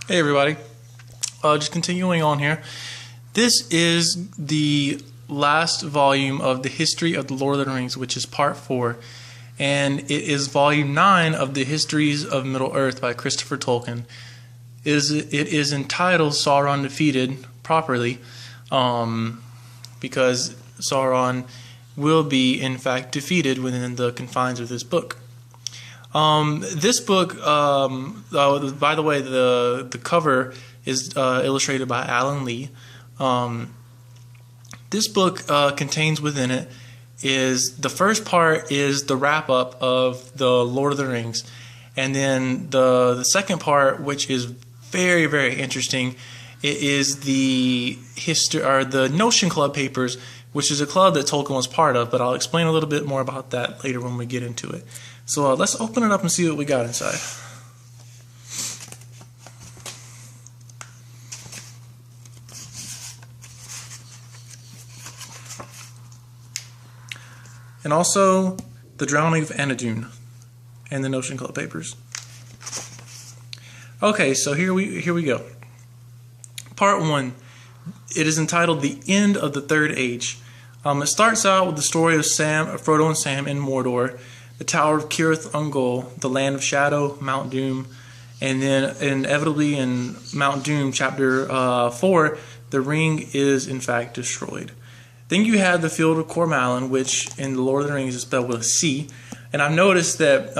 Hey everybody, just continuing on here. This is the last volume of the History of the Lord of the Rings, which is part 4, and it is volume 9 of the Histories of Middle-earth by Christopher Tolkien. It is entitled Sauron Defeated properly, because Sauron will be in fact defeated within the confines of this book. This book, by the way, the cover is illustrated by Alan Lee. This book contains within it is the first part is the wrap up of the Lord of the Rings, and then the second part, which is very, very interesting, it is the history or the Notion Club papers, which is a club that Tolkien was part of, but I'll explain a little bit more about that later when we get into it. So let's open it up and see what we got inside. And also the Drowning of Anadune and the Notion Club papers. Okay, so here we go. Part 1. It is entitled The End of the Third Age. It starts out with the story of Frodo and Sam in Mordor, the Tower of Cirith Ungol, the Land of Shadow, Mount Doom, and then inevitably in Mount Doom, chapter 4, the ring is in fact destroyed. Then you have the Field of Cormallen, which in the Lord of the Rings is spelled with a C, and I've noticed that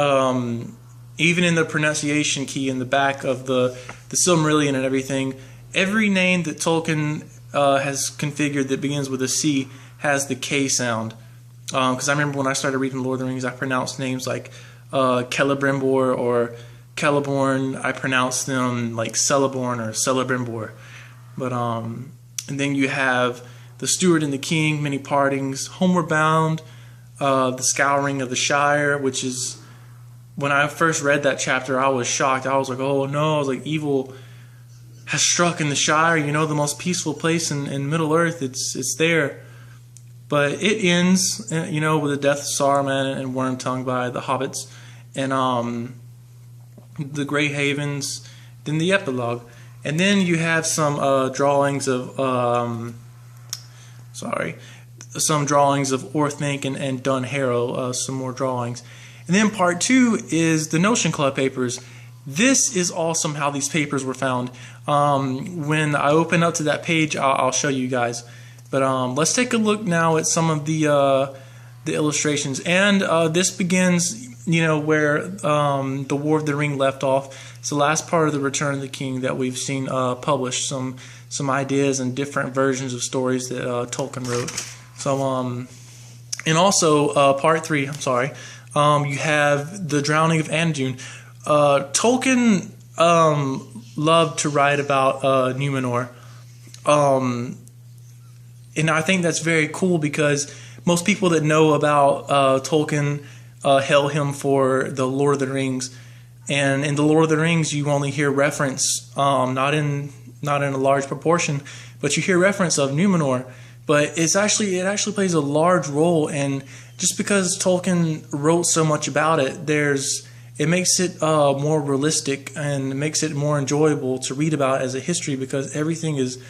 even in the pronunciation key in the back of the Silmarillion and everything, every name that Tolkien has configured that begins with a C has the K sound. Because I remember when I started reading Lord of the Rings, I pronounced names like Celebrimbor or Celeborn. I pronounced them like Celeborn or Celebrimbor. But and then you have the Steward and the King, Many Partings, Homeward Bound, the Scouring of the Shire, which is, when I first read that chapter, I was shocked. I was like, oh no, I was like, evil has struck in the Shire, you know, the most peaceful place in Middle-earth. It's there. But it ends, you know, with the death of Saruman and Wormtongue by the hobbits, and the Grey Havens, then the epilogue. And then you have some drawings of, some drawings of Orthanc and Dunharrow, some more drawings. And then part 2 is the Notion Club papers. This is awesome how these papers were found. When I open up to that page, I'll show you guys. But let's take a look now at some of the illustrations. And this begins, you know, where the War of the Ring left off. It's the last part of the Return of the King that we've seen published. Some ideas and different versions of stories that Tolkien wrote. So and also part 3. I'm sorry. You have the Drowning of Anadune. Tolkien loved to write about Numenor. And I think that's very cool because most people that know about Tolkien hail him for the Lord of the Rings, and in the Lord of the Rings you only hear reference, not in a large proportion, but you hear reference of Numenor. But it actually plays a large role, and just because Tolkien wrote so much about it, it makes it more realistic and makes it more enjoyable to read about as a history because everything is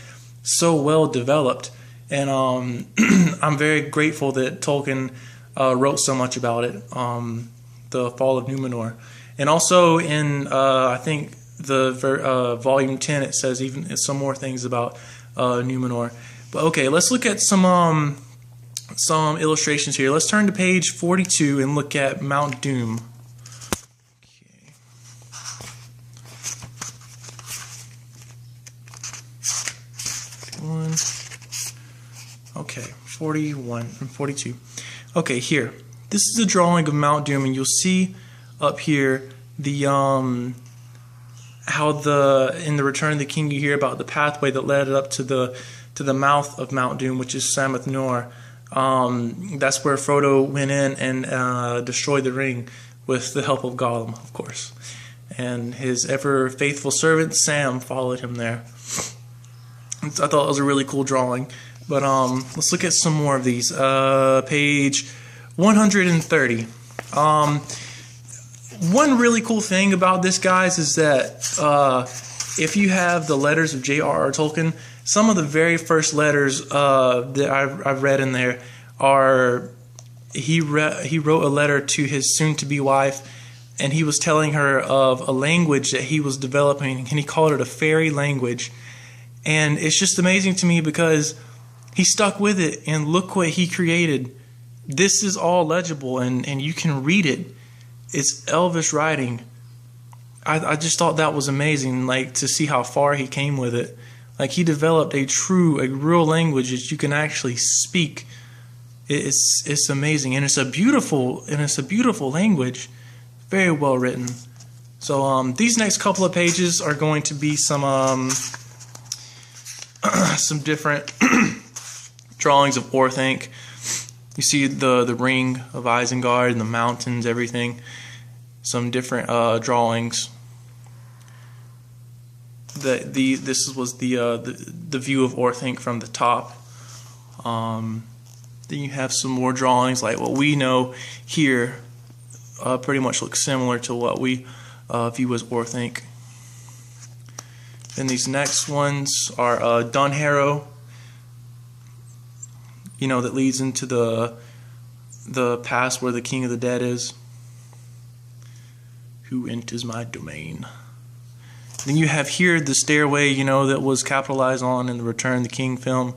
so well developed. And I'm very grateful that Tolkien wrote so much about it, the fall of Numenor. And also in, I think, the volume 10, it says even some more things about Numenor. But okay, let's look at some illustrations here. Let's turn to page 42 and look at Mount Doom. Okay, 41 and 42. Okay, here. This is a drawing of Mount Doom, and you'll see up here the how in the Return of the King you hear about the pathway that led up to the mouth of Mount Doom, which is Samath Nor. That's where Frodo went in and destroyed the ring with the help of Gollum, of course. And his ever faithful servant Sam followed him there. I thought it was a really cool drawing. But let's look at some more of these. Page 130. One really cool thing about this, guys, is that if you have the letters of J.R.R. Tolkien, some of the very first letters that I've read in there are he wrote a letter to his soon-to-be wife, and he was telling her of a language that he was developing, and he called it a fairy language. And it's just amazing to me because he stuck with it, and look what he created. This is all legible, and you can read it. It's Elvish writing. I just thought that was amazing, like, to see how far he came with it. Like, he developed a real language that you can actually speak. It's amazing, and it's a beautiful language, very well written. So these next couple of pages are going to be some different drawings of Orthanc. You see the ring of Isengard and the mountains, everything. Some different drawings. This was the view of Orthanc from the top. Then you have some more drawings like what we know here. Pretty much look similar to what we view as Orthanc. Then these next ones are Dunharrow. You know, that leads into the past where the King of the Dead is. Who enters my domain? Then you have here the stairway, you know, that was capitalized on in the Return of the King film.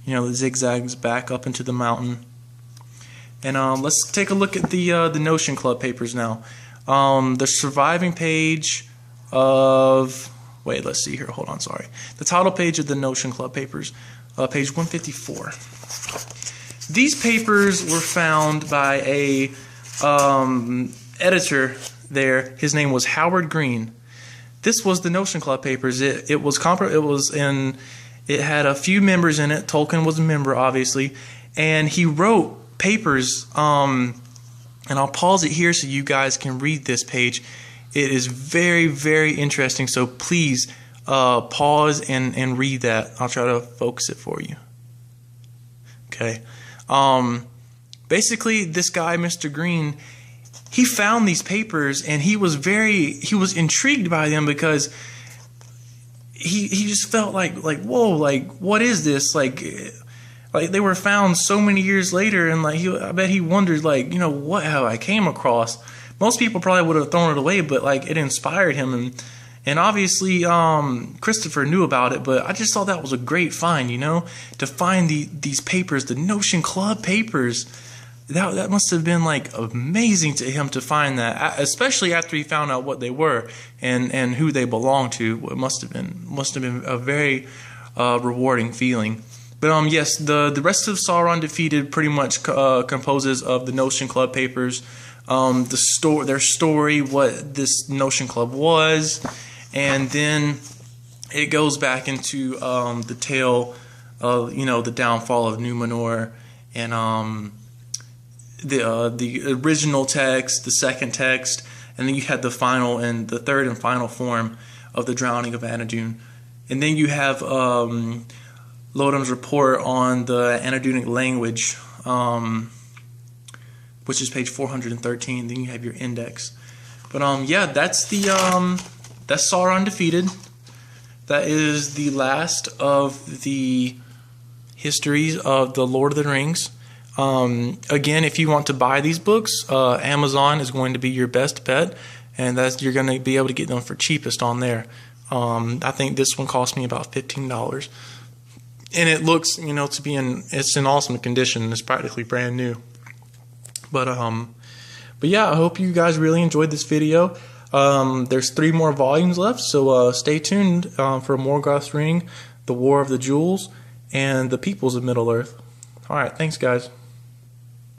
You know, the zigzags back up into the mountain. And let's take a look at the Notion Club papers now. The surviving page of... Wait, let's see here. Hold on, sorry. The title page of the Notion Club papers, page 154. These papers were found by a editor there. His name was Howard Green. This was the Notion Club papers. It had a few members in it. Tolkien was a member, obviously, and he wrote papers. And I'll pause it here so you guys can read this page. It is very, very interesting. So please pause and read that. I'll try to focus it for you. Okay. Basically, this guy, Mr. Green, he found these papers and he was intrigued by them because he just felt like whoa, like what is this? Like they were found so many years later, and I bet he wondered, like, you know, what have I came across? Most people probably would have thrown it away, but like it inspired him, and obviously Christopher knew about it, but I just thought that was a great find, you know, to find these papers, the Notion Club papers. That must have been like amazing to him to find that, especially after he found out what they were and who they belonged to. It must have been a very rewarding feeling. But yes, the rest of Sauron Defeated pretty much composes of the Notion Club papers, their story, what this Notion Club was, and then it goes back into the tale of, you know, the downfall of Numenor, and the original text, the second text, and then you had the third and final form of the drowning of Anadune. And then you have Lodum's report on the Anadunic language, which is page 413. Then you have your index. But yeah, that's that's Sauron Defeated. That is the last of the histories of the Lord of the Rings. Again, if you want to buy these books, Amazon is going to be your best bet, and you're going to be able to get them for cheapest on there. I think this one cost me about $15, and it looks, you know, it's in awesome condition. It's practically brand new. But yeah, I hope you guys really enjoyed this video. There's 3 more volumes left, so stay tuned for Morgoth's Ring, The War of the Jewels, and The Peoples of Middle-earth. All right, thanks, guys.